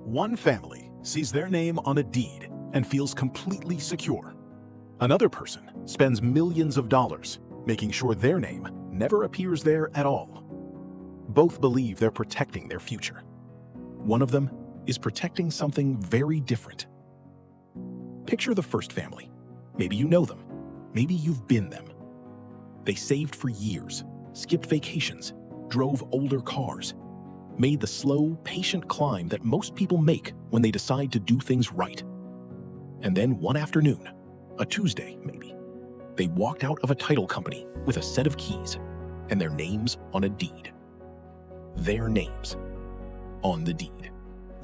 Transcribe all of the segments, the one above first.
One family sees their name on a deed and feels completely secure. Another person spends millions of dollars making sure their name never appears there at all. Both believe they're protecting their future. One of them is protecting something very different. Picture the first family. Maybe you know them. Maybe you've been them. They saved for years, skipped vacations, drove older cars, made the slow, patient climb that most people make when they decide to do things right. And then one afternoon, a Tuesday maybe, they walked out of a title company with a set of keys and their names on a deed. Their names on the deed.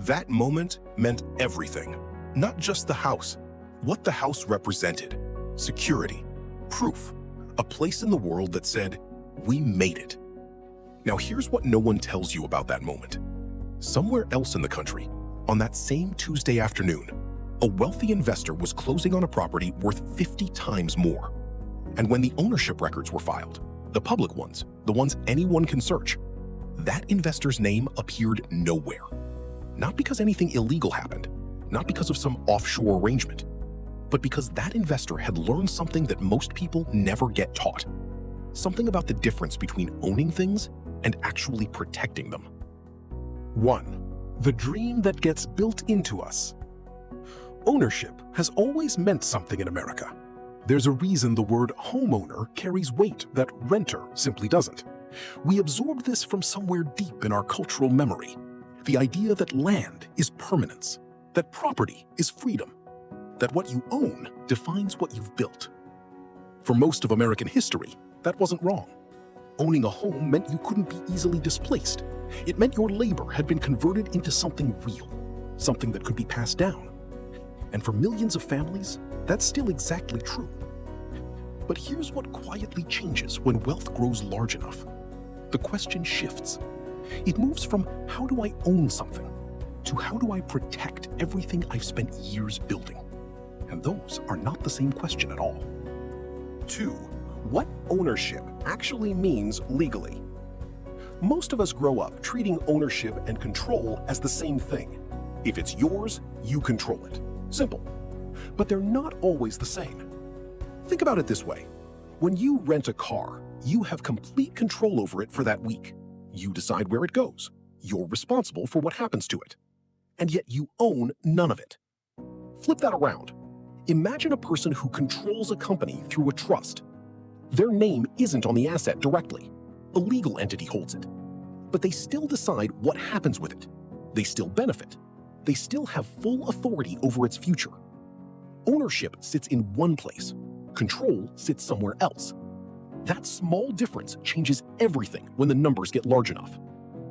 That moment meant everything, not just the house. What the house represented: security, proof, a place in the world that said, we made it. Now here's what no one tells you about that moment. Somewhere else in the country, on that same Tuesday afternoon, a wealthy investor was closing on a property worth 50 times more. And when the ownership records were filed, the public ones, the ones anyone can search, that investor's name appeared nowhere. Not because anything illegal happened, not because of some offshore arrangement, but because that investor had learned something that most people never get taught. Something about the difference between owning things and actually protecting them. 1. The dream that gets built into us. Ownership has always meant something in America. There's a reason the word homeowner carries weight that renter simply doesn't. We absorbed this from somewhere deep in our cultural memory. The idea that land is permanence, that property is freedom, that what you own defines what you've built. For most of American history, that wasn't wrong. Owning a home meant you couldn't be easily displaced. It meant your labor had been converted into something real, something that could be passed down. And for millions of families, that's still exactly true. But here's what quietly changes when wealth grows large enough. The question shifts. It moves from how do I own something to how do I protect everything I've spent years building? And those are not the same question at all. 2. What ownership actually means legally. Most of us grow up treating ownership and control as the same thing. If it's yours, you control it. Simple. But they're not always the same. Think about it this way. When you rent a car, you have complete control over it for that week. You decide where it goes. You're responsible for what happens to it. And yet you own none of it. Flip that around. Imagine a person who controls a company through a trust. Their name isn't on the asset directly. A legal entity holds it. But they still decide what happens with it. They still benefit. They still have full authority over its future. Ownership sits in one place. Control sits somewhere else. That small difference changes everything when the numbers get large enough.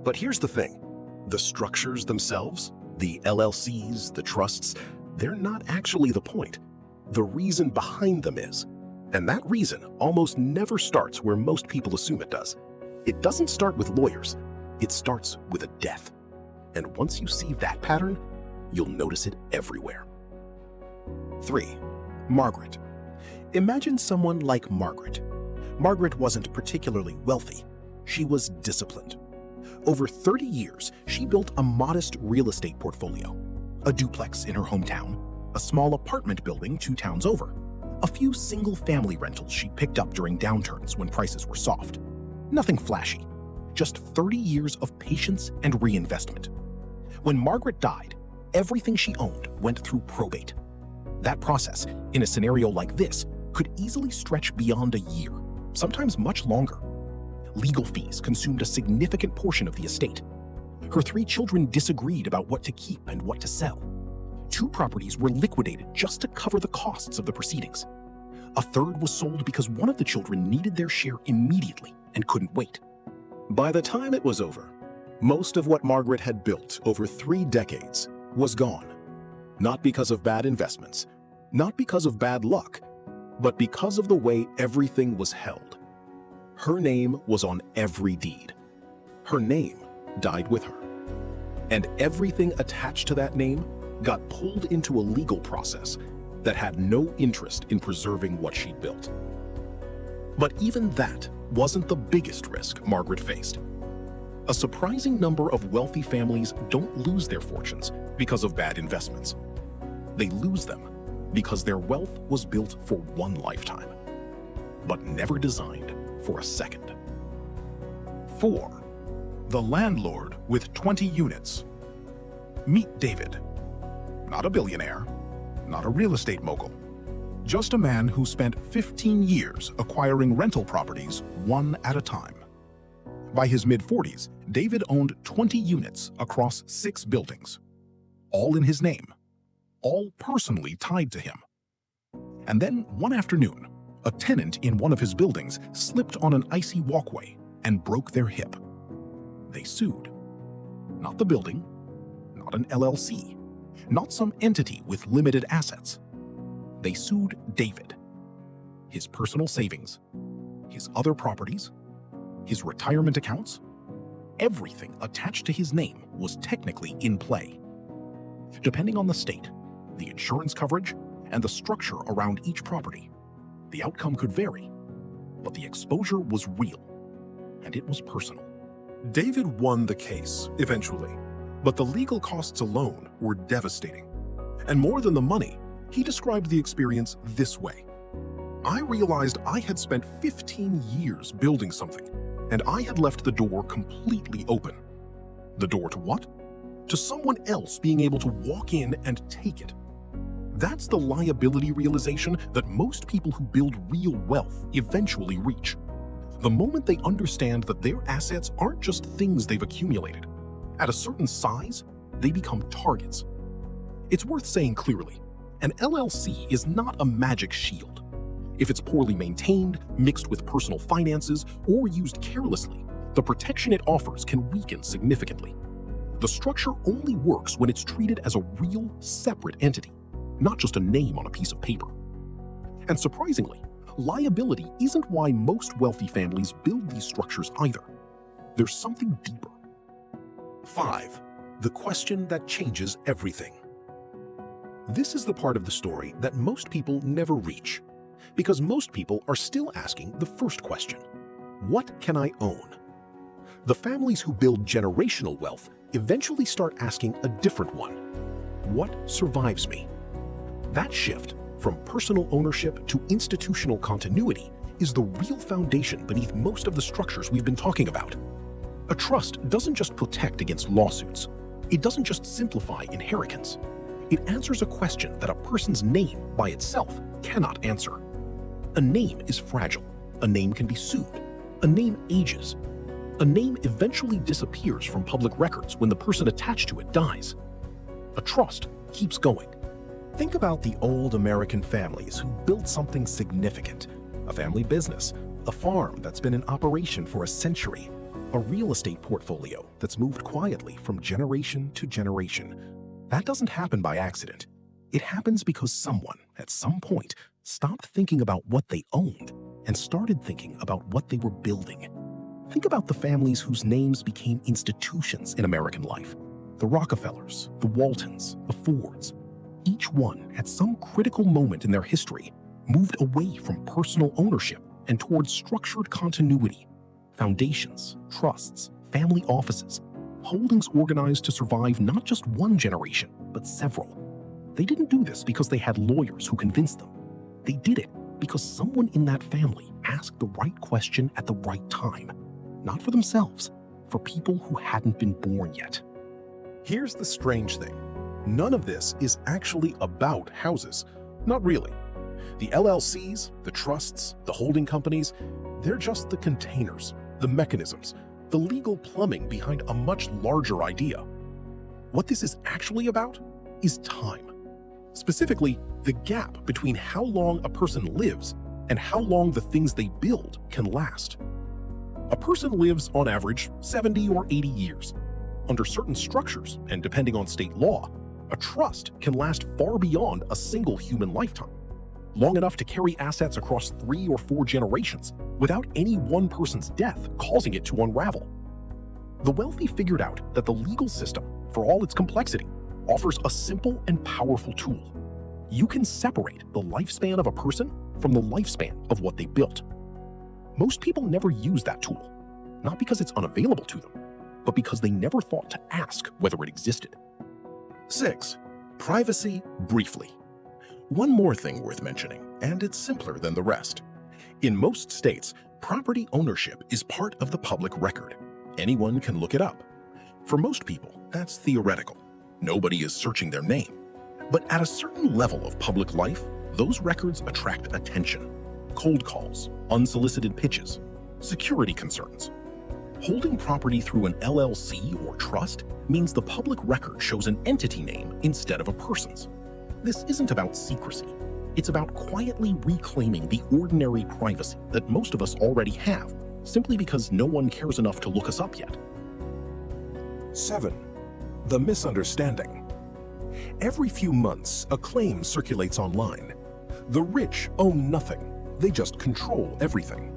But here's the thing. The structures themselves, the LLCs, the trusts, they're not actually the point. The reason behind them is. And that reason almost never starts where most people assume it does. It doesn't start with lawyers. It starts with a death. And once you see that pattern, you'll notice it everywhere. 3. Margaret. Imagine someone like Margaret. Margaret wasn't particularly wealthy. She was disciplined. Over 30 years, she built a modest real estate portfolio. A duplex in her hometown, a small apartment building 2 towns over, a few single-family rentals she picked up during downturns when prices were soft. Nothing flashy, just 30 years of patience and reinvestment. When Margaret died, everything she owned went through probate. That process, in a scenario like this, could easily stretch beyond a year, sometimes much longer. Legal fees consumed a significant portion of the estate. Her 3 children disagreed about what to keep and what to sell. 2 properties were liquidated just to cover the costs of the proceedings. A third was sold because one of the children needed their share immediately and couldn't wait. By the time it was over, most of what Margaret had built over 3 decades was gone. Not because of bad investments, not because of bad luck, but because of the way everything was held. Her name was on every deed. Her name died with her. And everything attached to that name got pulled into a legal process that had no interest in preserving what she'd built. But even that wasn't the biggest risk Margaret faced. A surprising number of wealthy families don't lose their fortunes because of bad investments. They lose them because their wealth was built for one lifetime, but never designed for a second. 4. The landlord with 20 units. Meet David. Not a billionaire, not a real estate mogul, just a man who spent 15 years acquiring rental properties one at a time. By his mid-40s, David owned 20 units across 6 buildings, all in his name, all personally tied to him. And then one afternoon, a tenant in one of his buildings slipped on an icy walkway and broke their hip. They sued. Not the building, not an LLC, not some entity with limited assets. They sued David. His personal savings, his other properties, his retirement accounts, everything attached to his name was technically in play. Depending on the state, the insurance coverage, and the structure around each property, the outcome could vary, but the exposure was real, and it was personal. David won the case eventually, but the legal costs alone were devastating. And more than the money, he described the experience this way. I realized I had spent 15 years building something, and I had left the door completely open. The door to what? To someone else being able to walk in and take it. That's the liability realization that most people who build real wealth eventually reach. The moment they understand that their assets aren't just things they've accumulated. At a certain size, they become targets. It's worth saying clearly, an LLC is not a magic shield. If it's poorly maintained, mixed with personal finances, or used carelessly, the protection it offers can weaken significantly. The structure only works when it's treated as a real, separate entity, not just a name on a piece of paper. And surprisingly, liability isn't why most wealthy families build these structures either. There's something deeper. 5. The question that changes everything. This is the part of the story that most people never reach, because most people are still asking the first question: what can I own? The families who build generational wealth eventually start asking a different one: what survives me? That shift from personal ownership to institutional continuity is the real foundation beneath most of the structures we've been talking about. A trust doesn't just protect against lawsuits. It doesn't just simplify inheritance. It answers a question that a person's name by itself cannot answer. A name is fragile. A name can be sued. A name ages. A name eventually disappears from public records when the person attached to it dies. A trust keeps going. Think about the old American families who built something significant: a family business, a farm that's been in operation for a century, a real estate portfolio that's moved quietly from generation to generation. That doesn't happen by accident. It happens because someone, at some point, stopped thinking about what they owned and started thinking about what they were building. Think about the families whose names became institutions in American life: the Rockefellers, the Waltons, the Fords. Each one, at some critical moment in their history, moved away from personal ownership and towards structured continuity. Foundations, trusts, family offices, holdings organized to survive not just one generation, but several. They didn't do this because they had lawyers who convinced them. They did it because someone in that family asked the right question at the right time. Not for themselves, for people who hadn't been born yet. Here's the strange thing. None of this is actually about houses. Not really. The LLCs, the trusts, the holding companies, they're just the containers, the mechanisms, the legal plumbing behind a much larger idea. What this is actually about is time. Specifically, the gap between how long a person lives and how long the things they build can last. A person lives, on average, 70 or 80 years. Under certain structures, and depending on state law, a trust can last far beyond a single human lifetime, long enough to carry assets across 3 or 4 generations without any one person's death causing it to unravel. The wealthy figured out that the legal system, for all its complexity, offers a simple and powerful tool. You can separate the lifespan of a person from the lifespan of what they built. Most people never use that tool, not because it's unavailable to them, but because they never thought to ask whether it existed. 6. Privacy briefly. One more thing worth mentioning, and it's simpler than the rest. In most states, property ownership is part of the public record. Anyone can look it up. For most people, that's theoretical. Nobody is searching their name. But at a certain level of public life, those records attract attention. Cold calls, unsolicited pitches, security concerns. Holding property through an LLC or trust means the public record shows an entity name instead of a person's. This isn't about secrecy. It's about quietly reclaiming the ordinary privacy that most of us already have, simply because no one cares enough to look us up yet. 7. The misunderstanding. Every few months, a claim circulates online. The rich own nothing. They just control everything.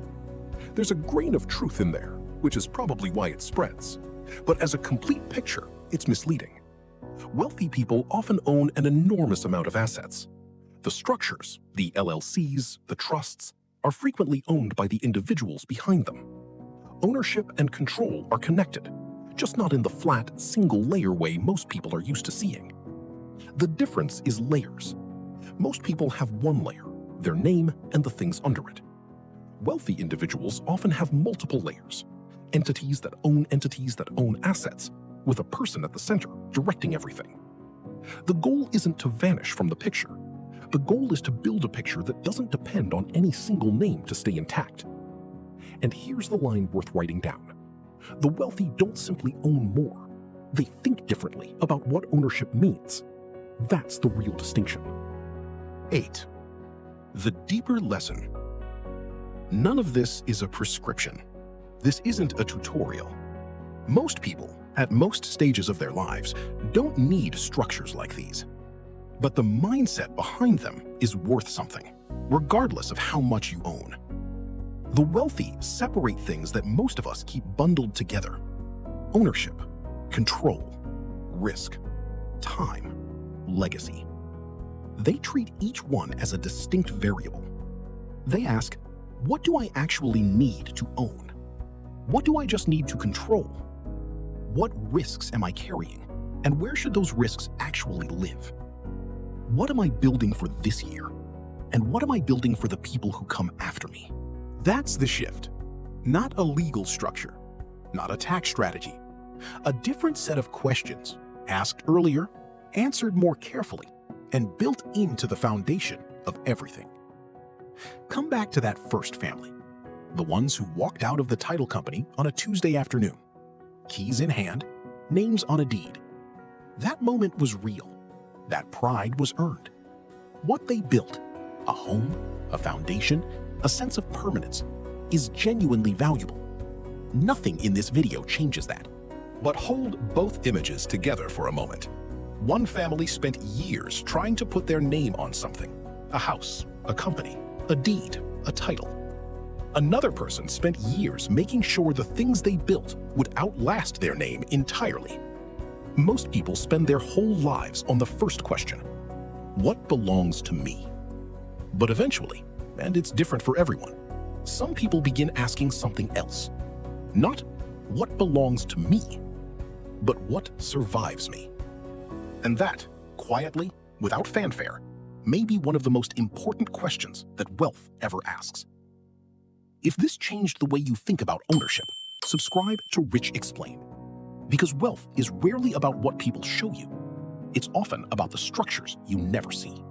There's a grain of truth in there, which is probably why it spreads. But as a complete picture, it's misleading. Wealthy people often own an enormous amount of assets. The structures, the LLCs, the trusts, are frequently owned by the individuals behind them. Ownership and control are connected, just not in the flat, single-layer way most people are used to seeing. The difference is layers. Most people have one layer, their name and the things under it. Wealthy individuals often have multiple layers, entities that own assets, with a person at the center directing everything. The goal isn't to vanish from the picture. The goal is to build a picture that doesn't depend on any single name to stay intact. And here's the line worth writing down. The wealthy don't simply own more. They think differently about what ownership means. That's the real distinction. 8. The deeper lesson. None of this is a prescription. This isn't a tutorial. Most people, at most stages of their lives, don't need structures like these. But the mindset behind them is worth something, regardless of how much you own. The wealthy separate things that most of us keep bundled together: ownership, control, risk, time, legacy. They treat each one as a distinct variable. They ask, what do I actually need to own? What do I just need to control? What risks am I carrying? And where should those risks actually live? What am I building for this year? And what am I building for the people who come after me? That's the shift. Not a legal structure, not a tax strategy. A different set of questions, asked earlier, answered more carefully, and built into the foundation of everything. Come back to that first family, the ones who walked out of the title company on a Tuesday afternoon, keys in hand, names on a deed. That moment was real. That pride was earned. What they built, a home, a foundation, a sense of permanence, is genuinely valuable. Nothing in this video changes that. But hold both images together for a moment. One family spent years trying to put their name on something: a house, a company, a deed, a title. Another person spent years making sure the things they built would outlast their name entirely. Most people spend their whole lives on the first question: what belongs to me? But eventually, and it's different for everyone, some people begin asking something else. Not what belongs to me, but what survives me. And that, quietly, without fanfare, may be one of the most important questions that wealth ever asks. If this changed the way you think about ownership, subscribe to Rich Explained. Because wealth is rarely about what people show you. It's often about the structures you never see.